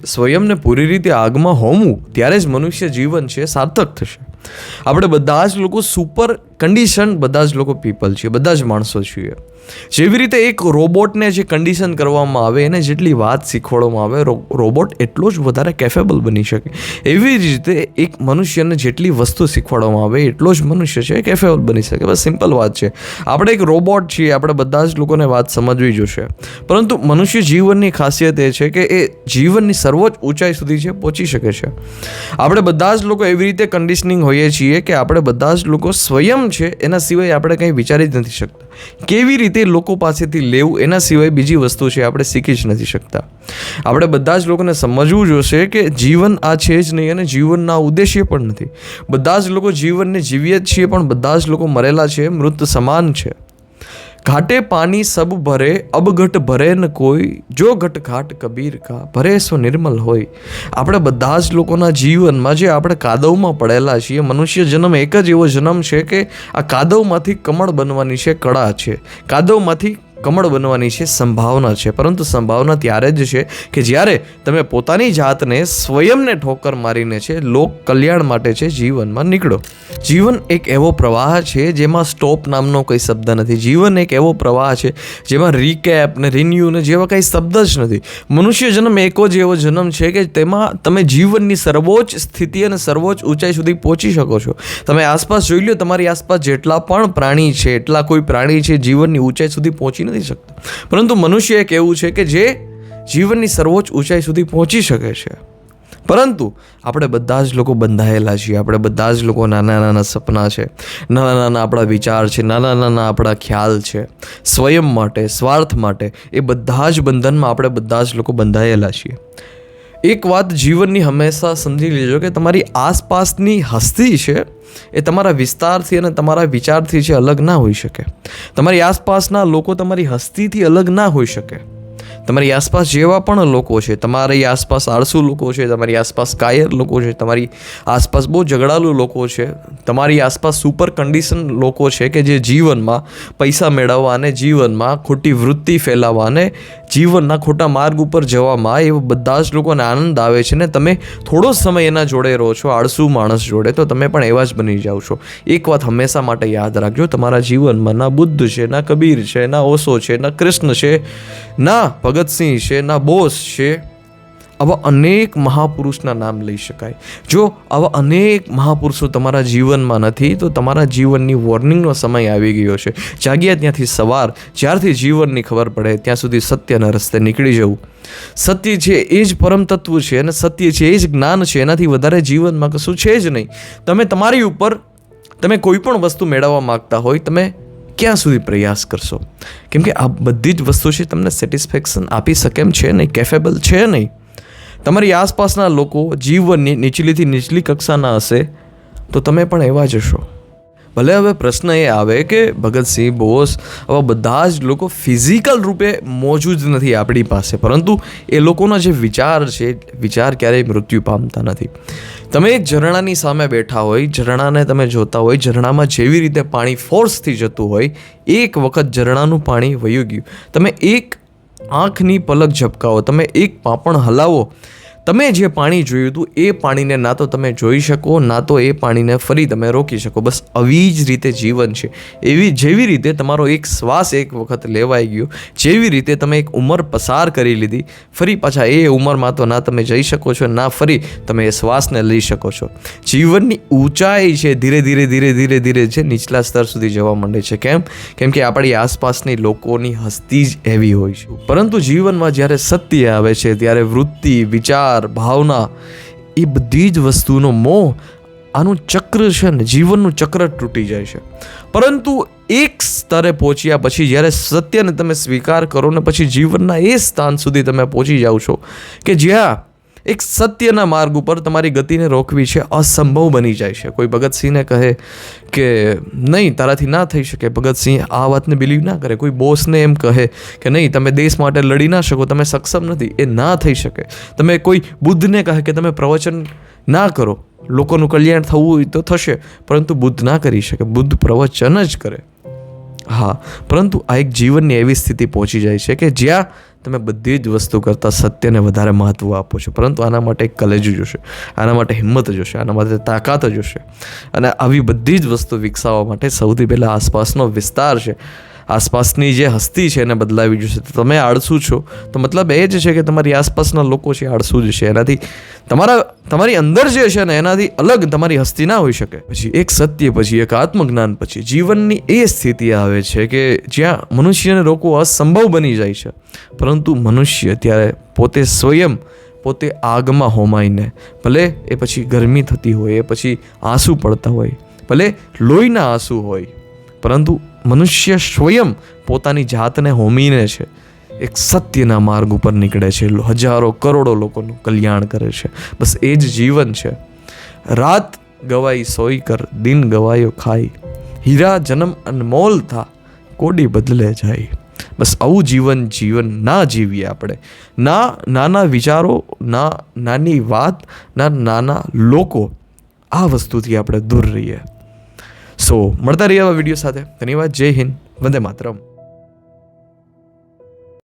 સ્વયંને પૂરી રીતે આગમાં હોમવું ત્યારે જ મનુષ્ય જીવન છે સાર્થક થશે. આપણે બધા જ લોકો સુપર કન્ડિશન, બધા જ લોકો પીપલ છીએ, બધા જ માણસો છીએ. જેવી રીતે એક રોબોટને જે કન્ડિશન કરવામાં આવે, એને જેટલી વાત શીખવાડવામાં આવે, રોબોટ એટલો જ વધારે કેફેબલ બની શકે. એવી જ રીતે એક મનુષ્યને જેટલી વસ્તુ શીખવાડવામાં આવે એટલો જ મનુષ્ય છે કેફેબલ બની શકે. બસ સિમ્પલ વાત છે. આપણે એક રોબોટ છીએ, આપણે બધા જ લોકોને વાત સમજવી જોશે. પરંતુ મનુષ્ય જીવનની ખાસિયત એ છે કે એ જીવનની સર્વોચ્ચ ઊંચાઈ સુધી છે પહોંચી શકે છે. આપણે બધા જ લોકો એવી રીતે કન્ડિશનિંગ હોઈએ છીએ કે આપણે બધા જ લોકો સ્વયં છે એના સિવાય આપણે કંઈ વિચારી જ નથી શકતા. કેવી રીતે લોકો પાસેથી લેવું એના સિવાય બીજી વસ્તુ છે આપણે શીખી જ નથી શકતા. આપણે બધા જ લોકોને સમજવું જોશે કે જીવન આ છે જ નહીં અને જીવનના ઉદ્દેશ્ય પણ નથી. બધા જ લોકો જીવનને જીવીએ જ છીએ, પણ બધા જ લોકો મરેલા છે, મૃત સમાન છે. ઘાટે પાણી સબ ભરે, અબ ઘટ ભરે ન કોઈ, જો ઘટ ઘાટ કબીર કા, ભરે સો નિર્મલ હોય. આપણે બધા જ લોકોના જીવનમાં જે આપણે કાદવમાં પડેલા છીએ, મનુષ્ય જન્મ એક જ એવો જન્મ છે કે આ કાદવમાંથી કમળ બનવાની છે કળા છે, કાદવમાંથી કમળ બનવાની છે સંભાવના છે. પરંતુ સંભાવના ત્યારે જ છે કે જ્યારે તમે પોતાની જાતને સ્વયંને ઠોકર મારીને છે લોક કલ્યાણ માટે છે જીવનમાં નીકળો. જીવન એક એવો પ્રવાહ છે જેમાં સ્ટોપ નામનો કોઈ શબ્દ નથી. જીવન એક એવો પ્રવાહ છે જેમાં રીકેપ ને રિન્યુ ને જેવા કંઈ શબ્દ જ નથી. મનુષ્ય જન્મ એકો જ એવો જન્મ છે કે તેમાં તમે જીવનની સર્વોચ્ચ સ્થિતિ અને સર્વોચ્ચ ઊંચાઈ સુધી પહોંચી શકો છો. તમે આસપાસ જોઈ લો, તમારી આસપાસ જેટલા પણ પ્રાણી છે, એટલા કોઈ પ્રાણી છે જીવનની ઊંચાઈ સુધી પહોંચી નથી શકતા. પરંતુ મનુષ્ય એક એવું છે કે જે જીવનની સર્વોચ્ચ ઊંચાઈ સુધી પહોંચી શકે છે. પરંતુ આપણે બધા જ લોકો બંધાયેલા છીએ. આપણે બધા જ લોકો નાના નાના સપના છે, નાના નાના આપણા વિચાર છે, નાના નાના આપણા ખ્યાલ છે, સ્વયં માટે, સ્વાર્થ માટે. એ બધા જ બંધનમાં આપણે બધા જ લોકો બંધાયેલા છીએ. એક વાત જીવનની હંમેશા સમજી લેજો કે તમારી આસપાસની હસ્તી છે એ તમારા વિસ્તારથી અને તમારા વિચારથી છે અલગ ના હોઈ શકે. તમારી આસપાસના લોકો તમારી હસ્તીથી અલગ ના હોઈ શકે. તમારી આસપાસ જેવા પણ લોકો છે, તમારી આસપાસ આળસુ લોકો છે, તમારી આસપાસ કાયર લોકો છે, તમારી આસપાસ બહુ ઝઘડાલુ લોકો છે, તમારી આસપાસ સુપર કન્ડિશન લોકો છે કે જે જીવનમાં પૈસા મેળવવા અને જીવનમાં ખોટી વૃત્તિ ફેલાવવા અને જીવનના ખોટા માર્ગ ઉપર જવામાં એવા બધા જ લોકોને આનંદ આવે છે. ને તમે થોડો સમય એના જોડે રહો છો, આળસુ માણસ જોડે, તો તમે પણ એવા જ બની જાઓ છો. એક વાત હંમેશા માટે યાદ રાખજો, તમારા જીવનમાં ના બુદ્ધ છે, ના કબીર છે, ના ઓશો છે, ના કૃષ્ણ છે, ના ભગતસિંહ છે, ના બોસ છે. આવા અનેક મહાપુરુષના નામ લઈ શકાય. જો આવા અનેક મહાપુરુષો તમારા જીવનમાં નથી તો તમારા જીવનની વોર્નિંગનો સમય આવી ગયો છે. જાગ્યા ત્યાંથી સવાર, જ્યારથી જીવનની ખબર પડે ત્યાં સુધી સત્યના રસ્તે નીકળી જવું. સત્ય છે એ જ પરમ તત્વ છે અને સત્ય છે એ જ જ્ઞાન છે. એનાથી વધારે જીવનમાં કશું છે જ નહીં. તમે તમારી ઉપર તમે કોઈ પણ વસ્તુ મેળવવા માગતા હોય, તમે ક્યાં સુધી પ્રયાસ કરશો? કેમ કે આ બધી જ વસ્તુ છે તમને સેટિસ્ફેક્શન આપી શકે એમ છે નહીં, કેફેબલ છે નહીં. તમારી આસપાસના લોકો જીવનની નીચલીથી નીચલી કક્ષાના હશે તો તમે પણ એવા જ હશો. ભલે હવે પ્રશ્ન એ આવે કે ભગતસિંહ, બોસ, આવા બધા જ લોકો ફિઝિકલ રૂપે મોજૂદ નથી આપણી પાસે, પરંતુ એ લોકોના જે વિચાર છે, વિચાર ક્યારેય મૃત્યુ પામતા નથી. તમે એક ઝરણાની સામે બેઠા હોય, ઝરણાને તમે જોતા હોય, ઝરણામાં જેવી રીતે પાણી ફોર્સથી જતું હોય, એક વખત ઝરણાનું પાણી વયું ગયું. તમે એક આંખની પલક ઝબકાવો, તમે એક પાંપણ હલાવો, તમે જે પાણી જોયું હતું એ પાણીને ના તો તમે જોઈ શકો, ના તો એ પાણીને ફરી તમે રોકી શકો. બસ આવી જ રીતે જીવન છે. જેવી રીતે તમારો એક શ્વાસ એક વખત લેવાઈ ગયો, જેવી રીતે તમે એક ઉંમર પસાર કરી લીધી, ફરી પાછા એ ઉંમરમાં તો ના તમે જઈ શકો છો, ના ફરી તમે એ શ્વાસને લઈ શકો છો. જીવનની ઊંચાઈ છે ધીરે ધીરે ધીરે ધીરે ધીરે છે નીચલા સ્તર સુધી જવા માંડે છે. કેમ કે આપણી આસપાસની લોકોની હસ્તી જ એવી હોય છે. પરંતુ જીવનમાં જ્યારે સત્ય આવે છે ત્યારે વૃત્તિ, વિચાર, ભાવના, એ બધી જ વસ્તુનો મોહ, આનું ચક્ર છે ને, જીવનનું ચક્ર તૂટી જાય છે. પરંતુ એક સ્તરે પહોંચ્યા પછી જ્યારે સત્યને તમે સ્વીકાર કરો ને પછી જીવનના એ સ્થાન સુધી તમે પહોંચી જાઓ છો કે જ્યાં એક સત્યના માર્ગ ઉપર તમારી ગતિને રોકવી છે અસંભવ બની જાય છે. કોઈ ભગતસિંહને કહે કે નહીં તારાથી ના થઈ શકે, ભગતસિંહ આ વાતને બિલીવ ના કરે. કોઈ બોસને એમ કહે કે નહીં તમે દેશ માટે લડી ના શકો, તમે સક્ષમ નથી, એ ના થઈ શકે. તમે કોઈ બુદ્ધને કહે કે તમે પ્રવચન ના કરો, લોકોનું કલ્યાણ થવું હોય તો થશે, પરંતુ બુદ્ધ ના કરી શકે. બુદ્ધ પ્રવચન જ કરે. હા, પરંતુ આ એક જીવનની એવી સ્થિતિ પહોંચી જાય છે કે જ્યાં તમે બધી જ વસ્તુ કરતાં સત્યને વધારે મહત્ત્વ આપો છો, પરંતુ આના માટે એક કલેજું જોશે, આના માટે હિંમત જોશે, આના માટે તાકાત જોશે. અને આવી બધી જ વસ્તુ વિકસાવવા માટે સૌથી પહેલાં આસપાસનો વિસ્તાર છે, આસપાસની જે હસ્તી છે એને બદલાવી જોશે. તમે આળસુ છો તો મતલબ એ જ છે કે તમારી આસપાસના લોકો છે આળસુ જ છે. એનાથી તમારી અંદર જે છે ને એનાથી અલગ તમારી હસ્તી ના હોઈ શકે. પછી એક સત્ય, પછી એક આત્મજ્ઞાન, પછી જીવનની એ સ્થિતિ આવે છે કે જ્યાં મનુષ્યને રોકવું અસંભવ બની જાય છે, પરંતુ મનુષ્ય ત્યારે પોતે આગમાં હોમાઈને, ભલે એ પછી ગરમી થતી હોય, એ પછી આંસુ પડતા હોય, ભલે લોહીના આંસુ હોય, પરંતુ મનુષ્ય સ્વયં પોતાની જાતને હોમીને છે એક સત્યના માર્ગ ઉપર નીકળે છે, હજારો કરોડો લોકોનું કલ્યાણ કરે છે. બસ એ જ જીવન છે. રાત ગવાઈ સોઈ કર, દિન ગવાયો ખાઈ, હીરા જન્મ અનમોલ થા, કોડી બદલે જાય. બસ આવું જીવન ના જીવીએ આપણે. ના નાના વિચારો, ના નાની વાત, ના નાના લોકો, આ વસ્તુથી આપણે દૂર રહીએ. સો મળતા રહીએ આવા વિડીયો સાથે. ધન્યવાદ. જય હિન્દ. વંદે માતરમ.